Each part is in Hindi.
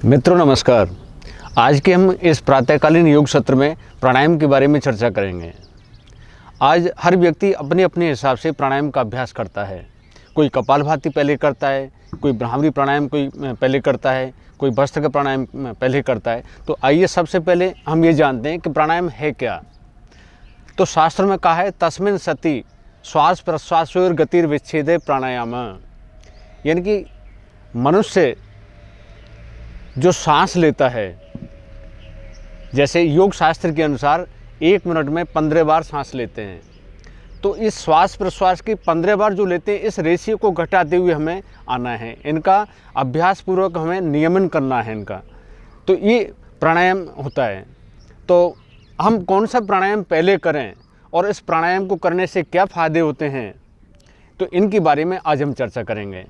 मित्रों नमस्कार। आज के हम इस प्रातःकालीन योग सत्र में प्राणायाम के बारे में चर्चा करेंगे। आज हर व्यक्ति अपने अपने हिसाब से प्राणायाम का अभ्यास करता है। कोई कपालभाति पहले करता है, कोई भ्रामरी प्राणायाम कोई पहले करता है, कोई भस्त्रिका प्राणायाम पहले करता है। तो आइए सबसे पहले हम ये जानते हैं कि प्राणायाम है क्या। तो शास्त्र में कहा है तस्मिन् सति श्वास प्रश्वासोर गतिर्विच्छेदे प्राणायाम, यानी कि मनुष्य जो सांस लेता है, जैसे योग शास्त्र के अनुसार 1 मिनट में 15 बार सांस लेते हैं, तो इस श्वास प्रश्वास की 15 बार जो लेते हैं, इस रेशियो को घटाते हुए हमें आना है। इनका अभ्यास पूर्वक हमें नियमन करना है इनका। तो ये प्राणायाम होता है। तो हम कौन सा प्राणायाम पहले करें और इस प्राणायाम को करने से क्या फ़ायदे होते हैं, तो इनके बारे में आज हम चर्चा करेंगे।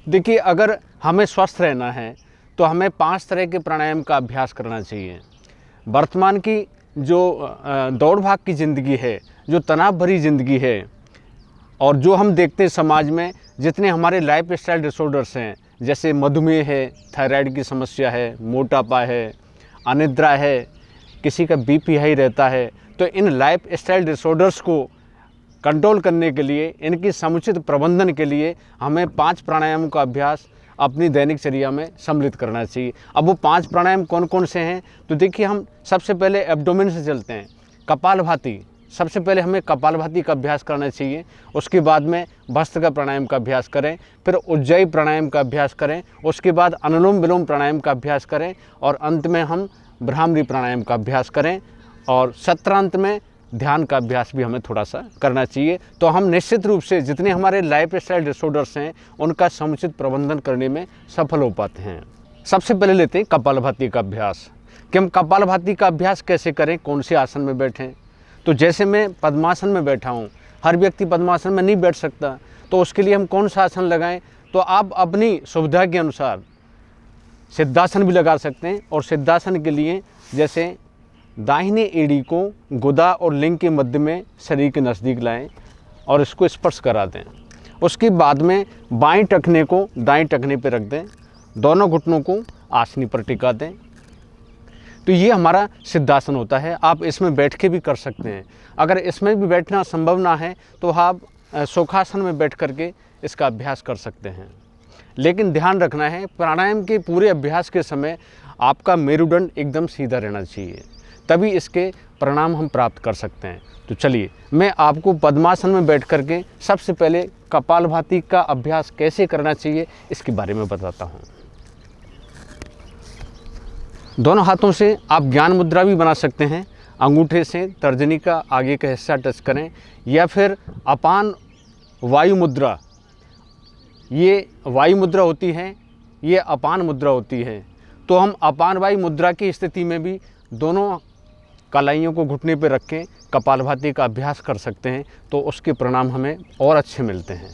देखिए, अगर हमें स्वस्थ रहना है तो हमें 5 तरह के प्राणायाम का अभ्यास करना चाहिए। वर्तमान की जो दौड़ भाग की ज़िंदगी है, जो तनाव भरी ज़िंदगी है, और जो हम देखते हैं समाज में जितने हमारे लाइफ स्टाइल डिसऑर्डर्स हैं, जैसे मधुमेह है, थायराइड की समस्या है, मोटापा है, अनिद्रा है, किसी का बीपी हाई रहता है, तो इन लाइफ स्टाइल डिसऑर्डर्स को कंट्रोल करने के लिए, इनकी समुचित प्रबंधन के लिए हमें 5 प्राणायामों का अभ्यास अपनी दैनिकचर्या में सम्मिलित करना चाहिए। अब वो 5 प्राणायाम कौन कौन से हैं, तो देखिए, हम सबसे पहले एब्डोमेन से चलते हैं। कपालभाति, सबसे पहले हमें कपालभाति का अभ्यास करना चाहिए। उसके बाद में भस्त्रिका प्राणायाम का अभ्यास करें, फिर उज्जायी प्राणायाम का अभ्यास करें, उसके बाद अनुलोम विलोम प्राणायाम का अभ्यास करें, और अंत में हम भ्रामरी प्राणायाम का अभ्यास करें, और सत्रांत में ध्यान का अभ्यास भी हमें थोड़ा सा करना चाहिए। तो हम निश्चित रूप से जितने हमारे लाइफ स्टाइल डिसऑर्डर्स हैं, उनका समुचित प्रबंधन करने में सफल हो पाते हैं। सबसे पहले लेते हैं कपालभाति का अभ्यास कि हम कपालभाति का अभ्यास कैसे करें, कौन से आसन में बैठें। तो जैसे मैं पद्मासन में बैठा हूँ, हर व्यक्ति पद्मासन में नहीं बैठ सकता, तो उसके लिए हम कौन सा आसन लगाएं, तो आप अपनी सुविधा के अनुसार सिद्धासन भी लगा सकते हैं। और सिद्धासन के लिए जैसे दाहिने एड़ी को गुदा और लिंग के मध्य में शरीर के नज़दीक लाएं और इसको स्पर्श करा दें। उसके बाद में बाएं टखने को दाएं टखने पर रख दें, दोनों घुटनों को आसनी पर टिका दें। तो ये हमारा सिद्धासन होता है। आप इसमें बैठ के भी कर सकते हैं। अगर इसमें भी बैठना संभव ना है तो आप सुखासन में बैठ करके इसका अभ्यास कर सकते हैं। लेकिन ध्यान रखना है, प्राणायाम के पूरे अभ्यास के समय आपका मेरुदंड एकदम सीधा रहना चाहिए, तभी इसके परिणाम हम प्राप्त कर सकते हैं। तो चलिए, मैं आपको पद्मासन में बैठ करके सबसे पहले कपालभाति का अभ्यास कैसे करना चाहिए इसके बारे में बताता हूँ। दोनों हाथों से आप ज्ञान मुद्रा भी बना सकते हैं। अंगूठे से तर्जनी का आगे का हिस्सा टच करें, या फिर अपान वायु मुद्रा, ये वायु मुद्रा होती है, ये अपान मुद्रा होती है। तो हम अपान वायु मुद्रा की स्थिति में भी दोनों कलाइयों को घुटने पर रख के कपालभाति का अभ्यास कर सकते हैं। तो उसके परिणाम हमें और अच्छे मिलते हैं।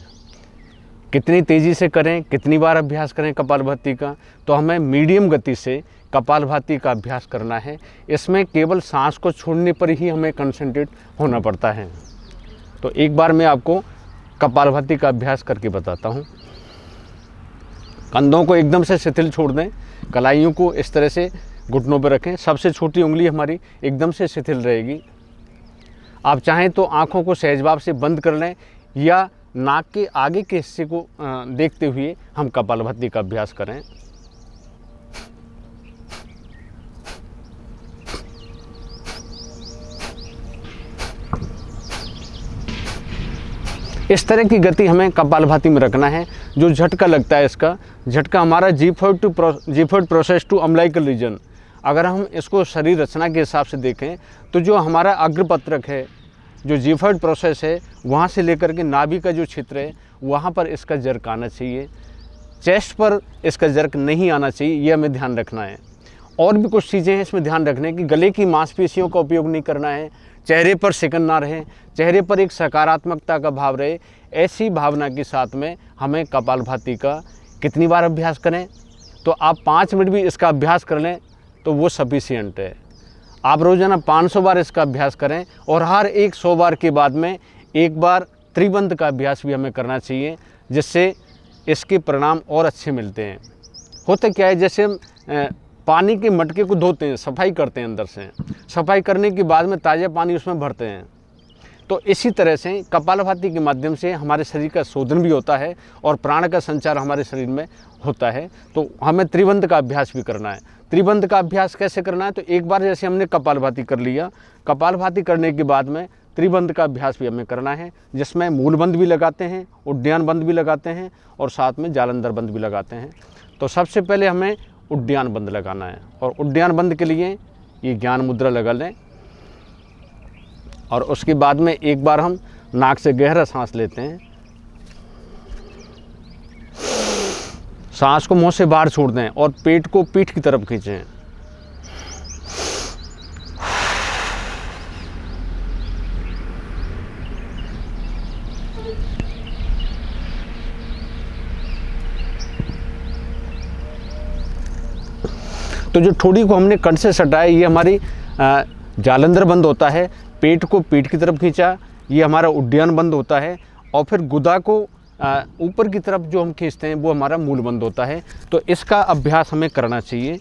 कितनी तेज़ी से करें, कितनी बार अभ्यास करें कपालभाति का, तो हमें मीडियम गति से कपालभाति का अभ्यास करना है। इसमें केवल सांस को छोड़ने पर ही हमें कंसंट्रेट होना पड़ता है। तो एक बार मैं आपको कपालभाति का अभ्यास करके बताता हूँ। कंधों को एकदम से शिथिल छोड़ दें, कलाइयों को इस तरह से घुटनों पर रखें। सबसे छोटी उंगली हमारी एकदम से शिथिल रहेगी। आप चाहें तो आँखों को सहजभाव से बंद कर लें, या नाक के आगे के हिस्से को देखते हुए हम कपालभाति का अभ्यास करें। इस तरह की गति हमें कपालभाति में रखना है। जो झटका लगता है, इसका झटका हमारा xiphoid process to umbilical reason, अगर हम इसको शरीर रचना के हिसाब से देखें तो जो हमारा अग्रपत्रक है, जो जीफॉइड प्रोसेस है, वहाँ से लेकर के नाभि का जो क्षेत्र है, वहाँ पर इसका जर्क आना चाहिए। चेस्ट पर इसका जर्क नहीं आना चाहिए, ये हमें ध्यान रखना है। और भी कुछ चीज़ें हैं इसमें ध्यान रखने की। गले की मांसपेशियों का उपयोग नहीं करना है, चेहरे पर सिकन ना रहे, चेहरे पर एक सकारात्मकता का भाव रहे। ऐसी भावना के साथ में हमें कपालभाति का कितनी बार अभ्यास करें, तो आप 5 मिनट भी इसका अभ्यास कर लें तो वो सफिशिएंट है। आप रोज़ाना 500 बार इसका अभ्यास करें, और हर एक 100 बार के बाद में एक बार त्रिबंध का अभ्यास भी हमें करना चाहिए, जिससे इसके परिणाम और अच्छे मिलते हैं। होता क्या है, जैसे हम पानी के मटके को धोते हैं, सफाई करते हैं अंदर से, सफाई करने के बाद में ताज़ा पानी उसमें भरते हैं। तो इसी तरह से कपालभाति के माध्यम से हमारे शरीर का शोधन भी होता है और प्राण का संचार हमारे शरीर में होता है। तो हमें त्रिबंध का अभ्यास भी करना है। त्रिबंध का अभ्यास कैसे करना है? तो एक बार जैसे हमने कपालभाति कर लिया, कपालभाति करने के बाद में त्रिबंध का अभ्यास भी हमें करना है, जिसमें मूलबंध भी लगाते हैं, उड्डयन बंध भी लगाते हैं और साथ में जालंधर बंध भी लगाते हैं। तो सबसे पहले हमें उड्डयन बंध लगाना है और उड्डयन बंध के लिए ये ज्ञान मुद्रा लगा लें और उसके बाद में एक बार हम नाक से गहरा सांस लेते हैं, सांस को मुंह से बाहर छोड़ दें और पेट को पीठ की तरफ खींचें। तो जो ठोड़ी को हमने कंठ से सटाया, ये हमारी जालंधर बंद होता है। पेट को पीठ की तरफ खींचा, ये हमारा उड्डयन बंद होता है। और फिर गुदा को ऊपर की तरफ जो हम खींचते हैं वो हमारा मूल बंद होता है। तो इसका अभ्यास हमें करना चाहिए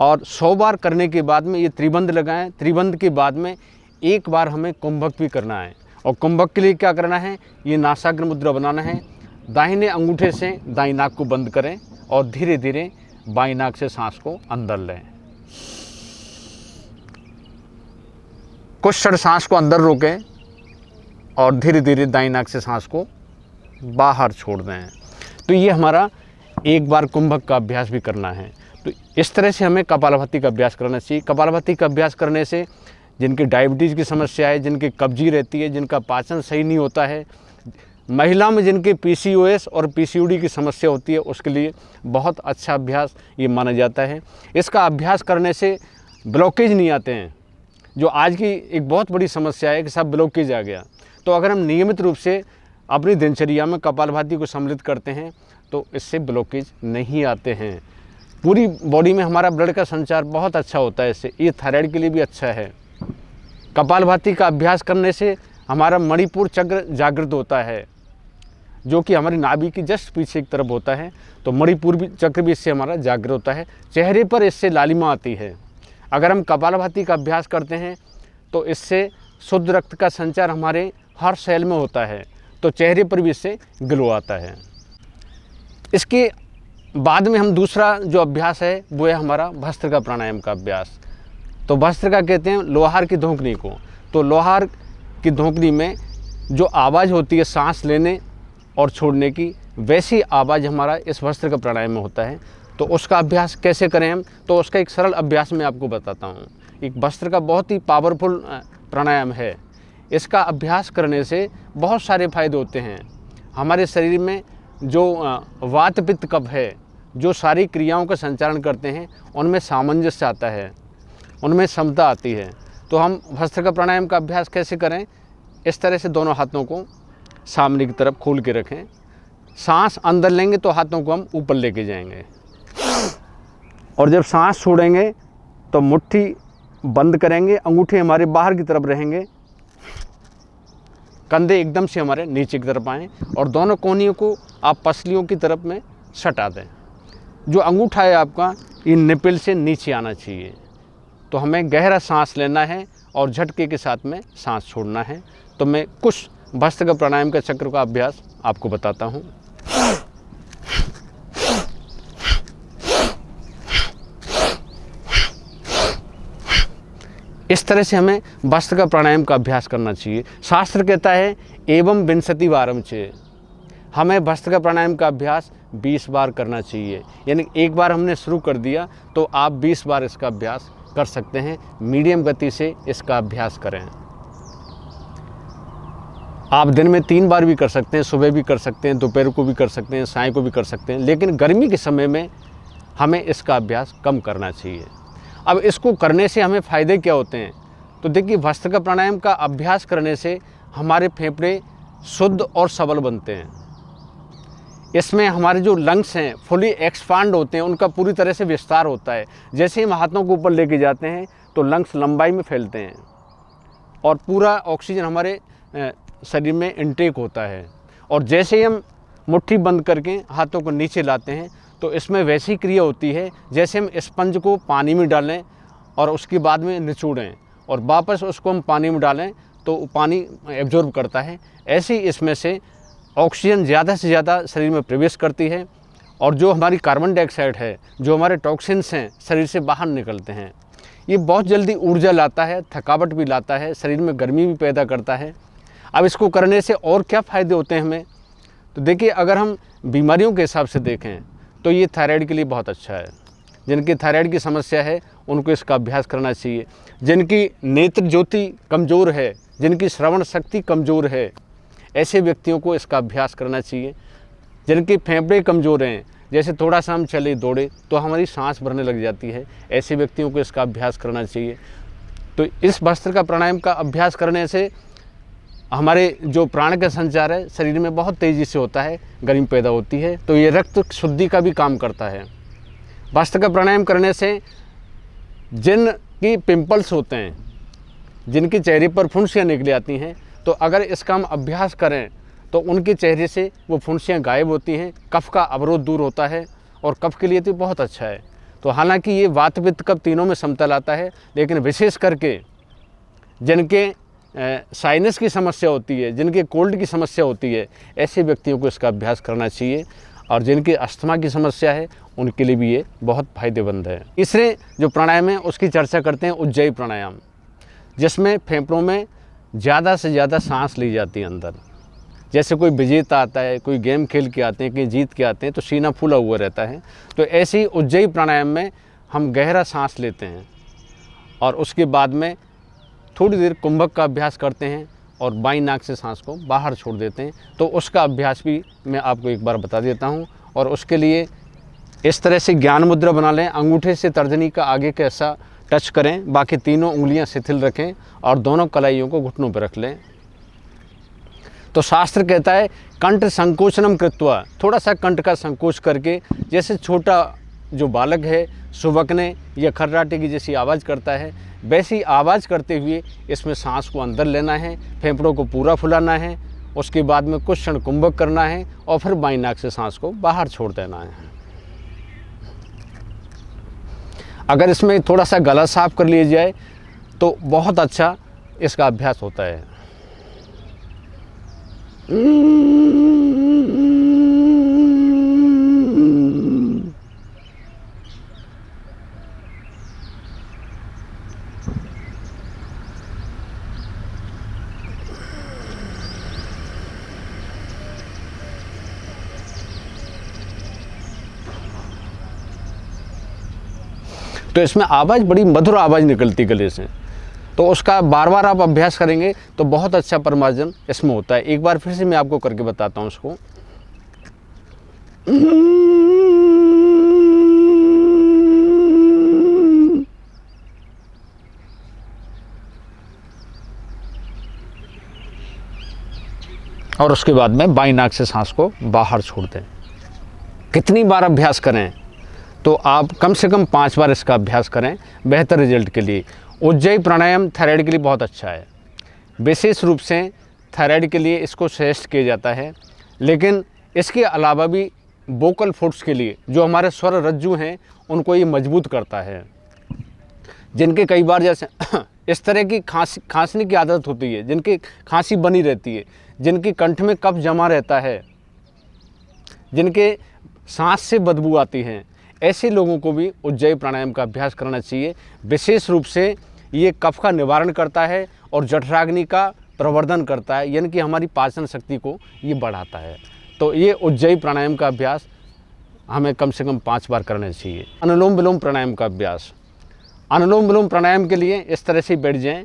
और 100 बार करने के बाद में ये त्रिबंध लगाएं। त्रिबंध के बाद में एक बार हमें कुंभक भी करना है। और कुंभक के लिए क्या करना है? ये नासाग्र मुद्रा बनाना है। दाहिने अंगूठे से दाईं नाक को बंद करें और धीरे धीरे बाईं नाक से सांस को अंदर लें। कुछ क्षण सांस को अंदर रोकें और धीरे धीरे दाईं नाक से सांस को बाहर छोड़ दें। तो ये हमारा एक बार कुंभक का अभ्यास भी करना है। तो इस तरह से हमें कपालभाति का अभ्यास करना चाहिए। कपालभाति का अभ्यास करने से जिनकी डायबिटीज़ की समस्या है, जिनकी कब्जी रहती है, जिनका पाचन सही नहीं होता है, महिला में जिनके PCOS और PCOD की समस्या होती है, उसके लिए बहुत अच्छा अभ्यास ये माना जाता है। इसका अभ्यास करने से ब्लॉकेज नहीं आते हैं, जो आज की एक बहुत बड़ी समस्या है कि सब ब्लॉकेज आ गया। तो अगर हम नियमित रूप से अपनी दिनचर्या में कपालभाति को सम्मिलित करते हैं तो इससे ब्लॉकेज नहीं आते हैं। पूरी बॉडी में हमारा ब्लड का संचार बहुत अच्छा होता है। इससे ये थायराइड के लिए भी अच्छा है। कपालभाति का अभ्यास करने से हमारा मणिपुर चक्र जागृत होता है, जो कि हमारी नाभि की जस्ट पीछे की तरफ होता है। तो मणिपुर भी चक्र भी इससे हमारा जागृत होता है। चेहरे पर इससे लालिमा आती है। अगर हम कपालभाति का अभ्यास करते हैं तो इससे शुद्ध रक्त का संचार हमारे हर सेल में होता है, तो चेहरे पर भी इससे ग्लो आता है। इसके बाद में हम दूसरा जो अभ्यास है वो है हमारा भस्त्रिका प्राणायाम का अभ्यास। तो भस्त्रिका कहते हैं लोहार की धोंकनी को। तो लोहार की धोंकनी में जो आवाज़ होती है सांस लेने और छोड़ने की, वैसी आवाज़ हमारा इस भस्त्रिका प्राणायाम में होता है। तो उसका अभ्यास कैसे करें हम? तो उसका एक सरल अभ्यास मैं आपको बताता हूँ। एक भस्त्रिका बहुत ही पावरफुल प्राणायाम है। इसका अभ्यास करने से बहुत सारे फायदे होते हैं। हमारे शरीर में जो वात पित्त कफ है, जो सारी क्रियाओं का संचालन करते हैं, उनमें सामंजस्य आता है, उनमें समता आती है। तो हम भस्त्रिका प्राणायाम का अभ्यास कैसे करें? इस तरह से दोनों हाथों को सामने की तरफ खोल के रखें। सांस अंदर लेंगे तो हाथों को हम ऊपर लेके जाएंगे और जब सांस छोड़ेंगे तो मुट्ठी बंद करेंगे, अंगूठे हमारे बाहर की तरफ रहेंगे, कंधे एकदम से हमारे नीचे की तरफ आएँ और दोनों कोहनियों को आप पसलियों की तरफ में सटा दें। जो अंगूठा है आपका, ये निपिल से नीचे आना चाहिए। तो हमें गहरा सांस लेना है और झटके के साथ में सांस छोड़ना है। तो मैं कुछ भस्त्रिका प्राणायाम का चक्र का अभ्यास आपको बताता हूँ। इस तरह से हमें भस्त्रिका प्राणायाम का अभ्यास करना चाहिए। शास्त्र कहता है एवं विंशति वारम चे, हमें भस्त्रिका प्राणायाम का अभ्यास 20 बार करना चाहिए। यानी एक बार हमने शुरू कर दिया तो आप 20 बार इसका अभ्यास कर सकते हैं। मीडियम गति से इसका अभ्यास करें। आप दिन में 3 बार भी कर सकते हैं, सुबह भी कर सकते हैं, दोपहर को भी कर सकते हैं, साय को भी कर सकते हैं। लेकिन गर्मी के समय में हमें इसका अभ्यास कम करना चाहिए। अब इसको करने से हमें फ़ायदे क्या होते हैं? तो देखिए, भस्त्रिका प्राणायाम का अभ्यास करने से हमारे फेफड़े शुद्ध और सबल बनते हैं। इसमें हमारे जो लंग्स हैं फुली एक्सपांड होते हैं, उनका पूरी तरह से विस्तार होता है। जैसे हम हाथों को ऊपर लेके जाते हैं तो लंग्स लंबाई में फैलते हैं और पूरा ऑक्सीजन हमारे शरीर में इनटेक होता है। और जैसे ही हम मुट्ठी बंद करके हाथों को नीचे लाते हैं तो इसमें वैसी क्रिया होती है जैसे हम स्पंज को पानी में डालें और उसके बाद में निचोड़ें और वापस उसको हम पानी में डालें तो पानी एब्जॉर्ब करता है। ऐसे ही इसमें से ऑक्सीजन ज़्यादा से ज़्यादा शरीर में प्रवेश करती है और जो हमारी कार्बन डाइऑक्साइड है, जो हमारे टॉक्सिन्स हैं, शरीर से बाहर निकलते हैं। ये बहुत जल्दी ऊर्जा लाता है, थकावट भी लाता है, शरीर में गर्मी भी पैदा करता है। अब इसको करने से और क्या फ़ायदे होते हैं हमें, तो देखिए अगर हम बीमारियों के हिसाब से देखें तो ये थायराइड के लिए बहुत अच्छा है। जिनकी थायराइड की समस्या है उनको इसका अभ्यास करना चाहिए। जिनकी नेत्र ज्योति कमज़ोर है, जिनकी श्रवण शक्ति कमज़ोर है, ऐसे व्यक्तियों को इसका अभ्यास करना चाहिए। जिनके फेफड़े कमज़ोर हैं, जैसे थोड़ा सा हम चले दौड़े तो हमारी सांस भरने लग जाती है, ऐसे व्यक्तियों को इसका अभ्यास करना चाहिए। तो इस भस्त्रिका प्राणायाम का अभ्यास करने से हमारे जो प्राण का संचार है शरीर में बहुत तेज़ी से होता है, गर्मी पैदा होती है, तो ये रक्त शुद्धि का भी काम करता है। भस्त्रिका प्राणायाम करने से जिनकी पिंपल्स होते हैं, जिनके चेहरे पर फुंसियाँ निकल आती हैं, तो अगर इसका हम अभ्यास करें तो उनके चेहरे से वो फुंसियाँ गायब होती हैं, कफ का अवरोध दूर होता है और कफ के लिए तो बहुत अच्छा है। तो हालांकि ये वात पित्त कफ तीनों में समतल आता है, लेकिन विशेष करके जिनके साइनस की समस्या होती है, जिनके कोल्ड की समस्या होती है, ऐसे व्यक्तियों को इसका अभ्यास करना चाहिए। और जिनकी अस्थमा की समस्या है उनके लिए भी ये बहुत फायदेमंद है। तीसरे जो प्राणायाम है उसकी चर्चा करते हैं उज्जयी प्राणायाम, जिसमें फेफड़ों में ज़्यादा से ज़्यादा सांस ली जाती है अंदर। जैसे कोई विजेता आता है, कोई गेम खेल के आते हैं, कहीं जीत के आते हैं तो सीना फूला हुआ रहता है, तो ऐसे ही उज्जयी प्राणायाम में हम गहरा सांस लेते हैं और उसके बाद में थोड़ी देर कुंभक का अभ्यास करते हैं और बाईं नाक से सांस को बाहर छोड़ देते हैं। तो उसका अभ्यास भी मैं आपको एक बार बता देता हूँ। और उसके लिए इस तरह से ज्ञान मुद्रा बना लें, अंगूठे से तर्जनी का आगे का हिस्सा टच करें, बाकी तीनों उंगलियां शिथिल रखें और दोनों कलाइयों को घुटनों पर रख लें। तो शास्त्र कहता है कंठ संकोचनम कृत्वा, थोड़ा सा कंठ का संकोच करके, जैसे छोटा जो बालक है सुबकने या खर्राटे की जैसी आवाज़ करता है, वैसी आवाज़ करते हुए इसमें सांस को अंदर लेना है, फेफड़ों को पूरा फुलाना है, उसके बाद में कुछ क्षण कुंभक करना है और फिर बाईं नाक से सांस को बाहर छोड़ देना है। अगर इसमें थोड़ा सा गला साफ कर लिया जाए तो बहुत अच्छा इसका अभ्यास होता है। तो इसमें आवाज़ बड़ी मधुर आवाज़ निकलती गले से, तो उसका बार बार आप अभ्यास करेंगे तो बहुत अच्छा परमार्जन इसमें होता है। एक बार फिर से मैं आपको करके बताता हूँ उसको। और उसके बाद में बाईं नाक से सांस को बाहर छोड़ दें। कितनी बार अभ्यास करें, तो आप कम से कम 5 बार इसका अभ्यास करें बेहतर रिजल्ट के लिए। उज्जयी प्राणायाम थायराइड के लिए बहुत अच्छा है, विशेष रूप से थायराइड के लिए इसको सजेस्ट किया जाता है। लेकिन इसके अलावा भी वोकल फोर्ट्स के लिए, जो हमारे स्वर रज्जु हैं, उनको ये मजबूत करता है। जिनके कई बार जैसे इस तरह की खांसने की आदत होती है, जिनकी खांसी बनी रहती है, जिनके कंठ में कफ जमा रहता है, जिनके सांस से बदबू आती है, ऐसे लोगों को भी उज्जयी प्राणायाम का अभ्यास करना चाहिए। विशेष रूप से ये कफ का निवारण करता है और जठराग्नि का प्रवर्धन करता है, यानी कि हमारी पाचन शक्ति को ये बढ़ाता है। तो ये उज्जयी प्राणायाम का अभ्यास हमें कम से कम 5 बार करना चाहिए। अनुलोम विलोम प्राणायाम का अभ्यास। अनुलोम विलोम प्राणायाम के लिए इस तरह से बैठ जाएं,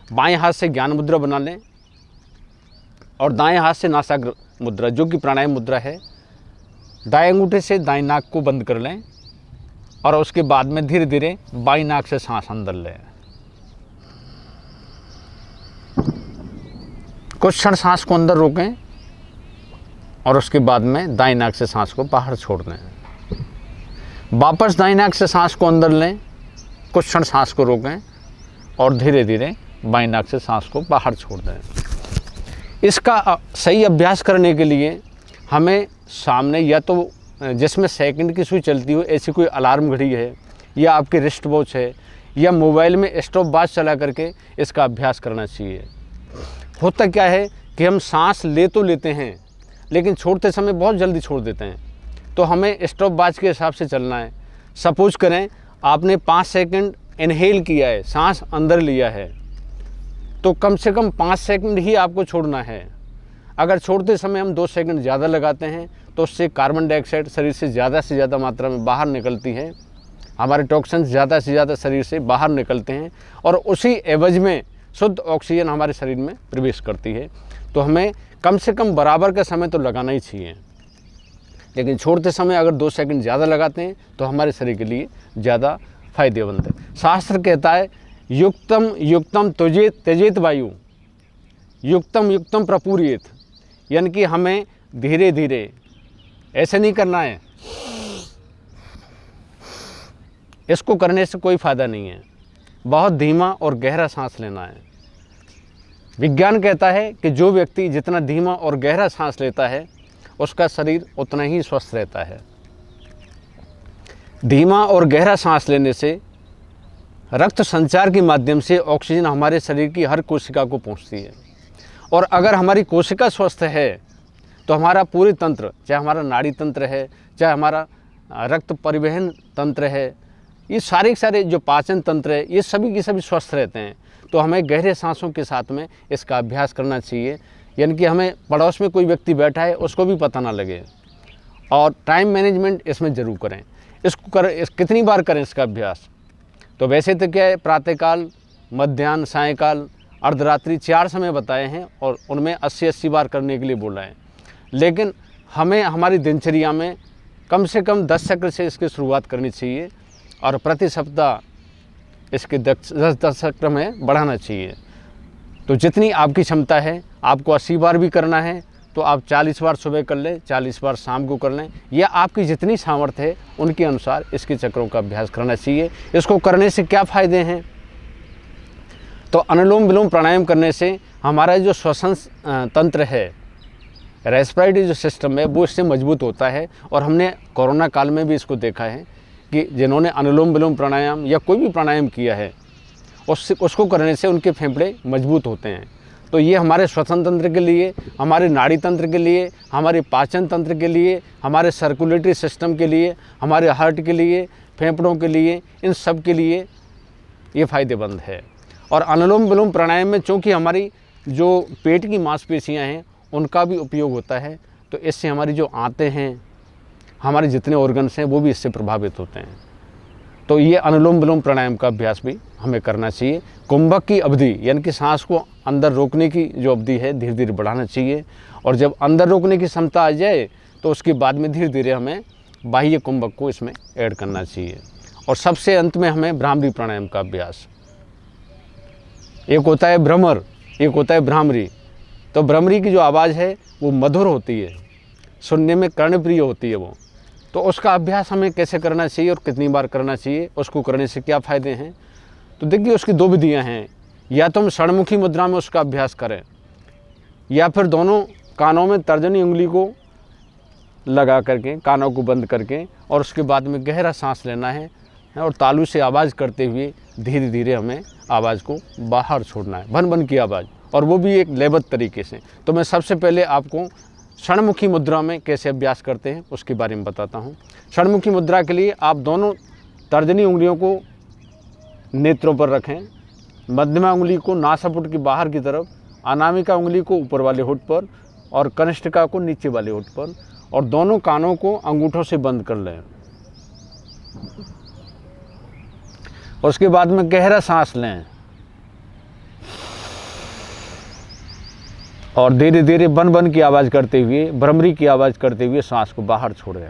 बाएं हाथ से ज्ञान मुद्रा बना लें और दाएं हाथ से नासाग्र मुद्रा, जो कि प्राणायाम मुद्रा है, दाएं अंगूठे से दाएं नाक को बंद कर लें और उसके बाद में धीरे धीरे बाईं नाक से सांस अंदर लें। कुछ क्षण सांस को अंदर रोकें और उसके बाद में दाईं नाक से सांस को बाहर छोड़ दें। वापस दाईं नाक से सांस को अंदर लें, कुछ क्षण सांस को रोकें और धीरे धीरे बाईं नाक से सांस को बाहर छोड़ दें। इसका सही अभ्यास करने के लिए हमें सामने या तो जिसमें सेकंड की सुई चलती हो, ऐसी कोई अलार्म घड़ी है या आपकी रिस्ट वॉच है या मोबाइल में स्टॉप वॉच चला करके इसका अभ्यास करना चाहिए। होता क्या है कि हम सांस ले तो लेते हैं लेकिन छोड़ते समय बहुत जल्दी छोड़ देते हैं, तो हमें स्टॉप वॉच के हिसाब से चलना है। सपोज करें आपने 5 सेकंड इनहेल किया है, सांस अंदर लिया है, तो कम से कम 5 सेकंड ही आपको छोड़ना है। अगर छोड़ते समय हम 2 सेकंड ज़्यादा लगाते हैं तो उससे कार्बन डाइऑक्साइड शरीर से ज़्यादा मात्रा में बाहर निकलती है, हमारे टॉक्सिन्स ज़्यादा से ज़्यादा शरीर से बाहर निकलते हैं और उसी एवज में शुद्ध ऑक्सीजन हमारे शरीर में प्रवेश करती है। तो हमें कम से कम बराबर का समय तो लगाना ही चाहिए, लेकिन छोड़ते समय अगर 2 सेकंड ज़्यादा लगाते हैं तो हमारे शरीर के लिए ज़्यादा फायदेमंद है। शास्त्र कहता है युक्तम युक्तम त्यजेत वायु, युक्तम युक्तम प्रपूर्येत, यानी कि हमें धीरे धीरे, ऐसे नहीं करना है, इसको करने से कोई फ़ायदा नहीं है। बहुत धीमा और गहरा सांस लेना है। विज्ञान कहता है कि जो व्यक्ति जितना धीमा और गहरा सांस लेता है उसका शरीर उतना ही स्वस्थ रहता है। धीमा और गहरा सांस लेने से रक्त संचार के माध्यम से ऑक्सीजन हमारे शरीर की हर कोशिका को पहुंचती है, और अगर हमारी कोशिका स्वस्थ है तो हमारा पूरे तंत्र, चाहे हमारा नाड़ी तंत्र है, चाहे हमारा रक्त परिवहन तंत्र है, ये सारे जो पाचन तंत्र है, ये सभी के सभी स्वस्थ रहते हैं। तो हमें गहरे सांसों के साथ में इसका अभ्यास करना चाहिए, यानी कि हमें पड़ोस में कोई व्यक्ति बैठा है उसको भी पता ना लगे। और टाइम मैनेजमेंट इसमें ज़रूर करें। कितनी बार करें इसका अभ्यास? तो वैसे तो क्या है, प्रातःकाल, मध्याह्न, सायंकाल, अर्धरात्रि 4 समय बताए हैं और उनमें 80 बार करने के लिए बोला है, लेकिन हमें हमारी दिनचर्या में कम से कम 10 चक्र से इसकी शुरुआत करनी चाहिए और प्रति सप्ताह इसके 10 चक्र में बढ़ाना चाहिए। तो जितनी आपकी क्षमता है, आपको 80 बार भी करना है तो आप 40 बार सुबह कर लें, 40 बार शाम को कर लें, या आपकी जितनी सामर्थ्य है उनके अनुसार इसके चक्रों का अभ्यास करना चाहिए। इसको करने से क्या फ़ायदे हैं? तो अनुलोम विलोम प्राणायाम करने से हमारा जो श्वसन तंत्र है, रेस्पिरेटरी जो सिस्टम है, वो इससे मजबूत होता है। और हमने कोरोना काल में भी इसको देखा है कि जिन्होंने अनुलोम विलोम प्राणायाम या कोई भी प्राणायाम किया है उसको करने से उनके फेफड़े मजबूत होते हैं। तो ये हमारे श्वसन तंत्र के लिए, हमारे नाड़ी तंत्र के लिए, हमारे पाचन तंत्र के लिए, हमारे सर्कुलेटरी सिस्टम के लिए, हमारे हार्ट के लिए, फेफड़ों के लिए, इन सब के लिए ये फ़ायदेमंद है। और अनुलोम विलोम प्राणायाम में चूँकि हमारी जो पेट की मांसपेशियाँ हैं उनका भी उपयोग होता है, तो इससे हमारी जो आंतें हैं, हमारे जितने ऑर्गन्स हैं, वो भी इससे प्रभावित होते हैं। तो ये अनुलोम विलोम प्राणायाम का अभ्यास भी हमें करना चाहिए। कुंभक की अवधि, यानी कि सांस को अंदर रोकने की जो अवधि है, धीरे धीरे बढ़ाना चाहिए। और जब अंदर रोकने की क्षमता आ जाए तो उसके बाद में धीरे धीरे हमें बाह्य कुंभक को इसमें ऐड करना चाहिए। और सबसे अंत में हमें भ्रामरी प्राणायाम का अभ्यास, एक होता है भ्रमर, एक होता है भ्रामरी। तो भ्रमरी की जो आवाज़ है वो मधुर होती है, सुनने में कर्णप्रिय होती है वो। तो उसका अभ्यास हमें कैसे करना चाहिए और कितनी बार करना चाहिए, उसको करने से क्या फ़ायदे हैं? तो देखिए, उसकी 2 विधियाँ हैं। या तो हम षणमुखी मुद्रा में उसका अभ्यास करें, या फिर दोनों कानों में तर्जनी उंगली को लगा करके, कानों को बंद करके, और उसके बाद में गहरा सांस लेना है और तालू से आवाज़ करते हुए धीरे धीरे हमें आवाज़ को बाहर छोड़ना है, भन भन की आवाज़, और वो भी एक लयबद्ध तरीके से। तो मैं सबसे पहले आपको षणमुखी मुद्रा में कैसे अभ्यास करते हैं उसके बारे में बताता हूँ। षणमुखी मुद्रा के लिए आप दोनों तर्जनी उंगलियों को नेत्रों पर रखें, मध्यमा उंगली को नासापुट की बाहर की तरफ, अनामिका उंगली को ऊपर वाले होंठ पर और कनिष्ठिका को नीचे वाले होंठ पर, और दोनों कानों को अंगूठों से बंद कर लें। उसके बाद में गहरा सांस लें और धीरे धीरे बन बन की आवाज़ करते हुए, भ्रमरी की आवाज़ करते हुए सांस को बाहर छोड़ें।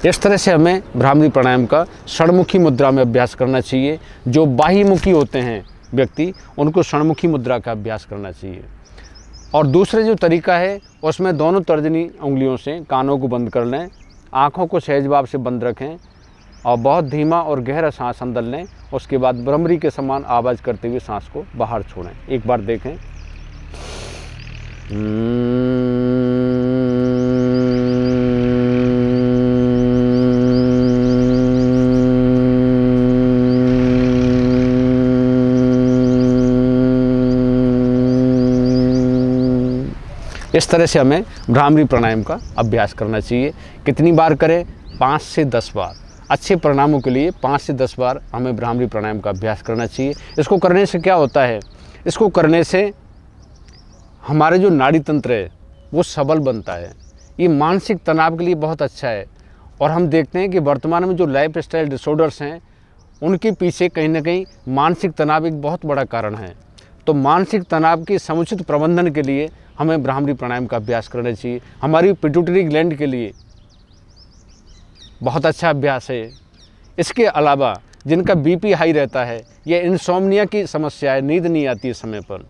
इस तरह से हमें भ्रामरी प्राणायाम का षणमुखी मुद्रा में अभ्यास करना चाहिए। जो बाह्यमुखी होते हैं, व्यक्ति उनको षणमुखी मुद्रा का अभ्यास करना चाहिए। और दूसरे जो तरीका है उसमें दोनों तर्जनी उंगलियों से कानों को बंद कर लें, आँखों को सहज भाव से बंद रखें और बहुत धीमा और गहरा सांस अंदर लें। उसके बाद भ्रमरी के समान आवाज़ करते हुए सांस को बाहर छोड़ें। एक बार देखें। इस तरह से हमें भ्रामरी प्राणायाम का अभ्यास करना चाहिए। कितनी बार करें? 5 से 10 बार। अच्छे परिणामों के लिए 5 से 10 बार हमें भ्रामरी प्राणायाम का अभ्यास करना चाहिए। इसको करने से क्या होता है? इसको करने से हमारे जो नाड़ी तंत्र है वो सबल बनता है। ये मानसिक तनाव के लिए बहुत अच्छा है। और हम देखते हैं कि वर्तमान में जो लाइफ स्टाइल डिसऑर्डर्स हैं उनके पीछे कहीं ना कहीं मानसिक तनाव एक बहुत बड़ा कारण है। तो मानसिक तनाव के समुचित प्रबंधन के लिए हमें भ्रामरी प्राणायाम का अभ्यास करना चाहिए। हमारी पिट्यूटरी ग्लैंड के लिए बहुत अच्छा अभ्यास है। इसके अलावा जिनका बीपी हाई रहता है या इंसोम्निया की समस्या है, नींद नहीं आती है समय पर,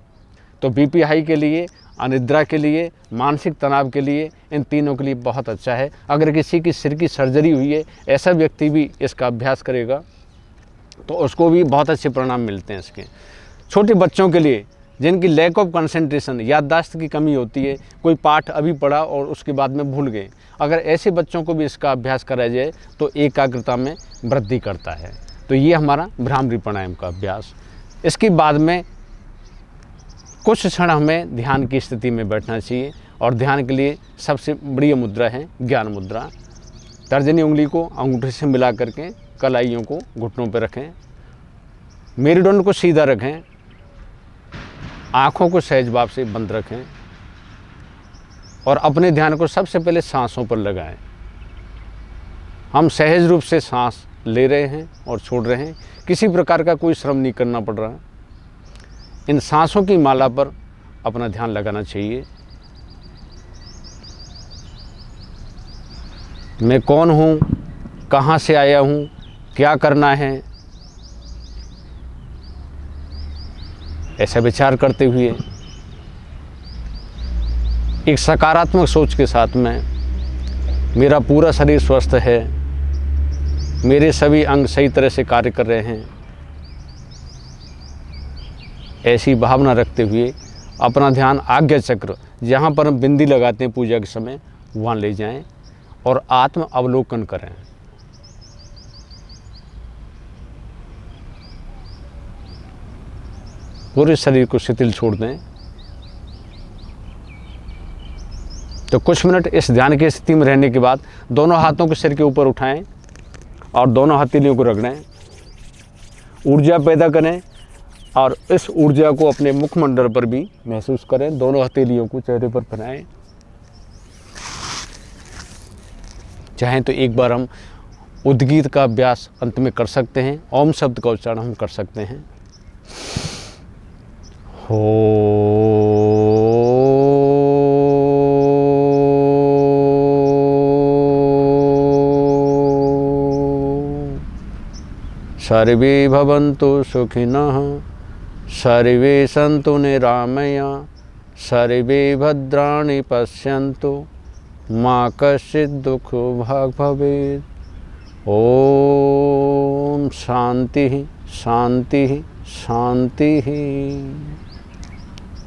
तो बीपी हाई के लिए, अनिद्रा के लिए, मानसिक तनाव के लिए, इन तीनों के लिए बहुत अच्छा है। अगर किसी की सिर की सर्जरी हुई है, ऐसा व्यक्ति भी इसका अभ्यास करेगा तो उसको भी बहुत अच्छे परिणाम मिलते हैं इसके। छोटे बच्चों के लिए जिनकी लैक ऑफ कंसंट्रेशन, याददाश्त की कमी होती है, कोई पाठ अभी पढ़ा और उसके बाद में भूल गए, अगर ऐसे बच्चों को भी इसका अभ्यास कराया जाए तो एकाग्रता में वृद्धि करता है। तो ये हमारा भ्रामरी प्राणायाम का अभ्यास। इसके बाद में कुछ क्षण हमें ध्यान की स्थिति में बैठना चाहिए। और ध्यान के लिए सबसे बढ़िया मुद्रा है ज्ञान मुद्रा। तर्जनी उंगली को अंगूठे से मिला करके कलाइयों को घुटनों पर रखें, मेरुदंड को सीधा रखें, आँखों को सहज भाव से बंद रखें और अपने ध्यान को सबसे पहले सांसों पर लगाएं। हम सहज रूप से सांस ले रहे हैं और छोड़ रहे हैं, किसी प्रकार का कोई श्रम नहीं करना पड़ रहा। इन सांसों की माला पर अपना ध्यान लगाना चाहिए। मैं कौन हूँ, कहाँ से आया हूँ, क्या करना है, ऐसा विचार करते हुए एक सकारात्मक सोच के साथ में मेरा पूरा शरीर स्वस्थ है, मेरे सभी अंग सही तरह से कार्य कर रहे हैं, ऐसी भावना रखते हुए अपना ध्यान आज्ञा चक्र, जहाँ पर हम बिंदी लगाते हैं पूजा के समय, वहाँ ले जाएं और आत्म अवलोकन करें। पूरे शरीर को शिथिल छोड़ दें। तो कुछ मिनट इस ध्यान की स्थिति में रहने के बाद दोनों हाथों को सिर के ऊपर उठाएं और दोनों हथेलियों को रगड़ें, ऊर्जा पैदा करें और इस ऊर्जा को अपने मुखमंडल पर भी महसूस करें। दोनों हथेलियों को चेहरे पर फैलाएं। चाहें तो एक बार हम उद्गीत का अभ्यास अंत में कर सकते हैं, ओम शब्द का उच्चारण हम कर सकते हैं। हो सर्वे भवन्तु सुखिनः, सर्वे सन्तु निरामया, सर्वे भद्राणि पश्यन्तु, मा कश्चित् दुःखभाग् भवेत्। ओम शांति शांति शांति।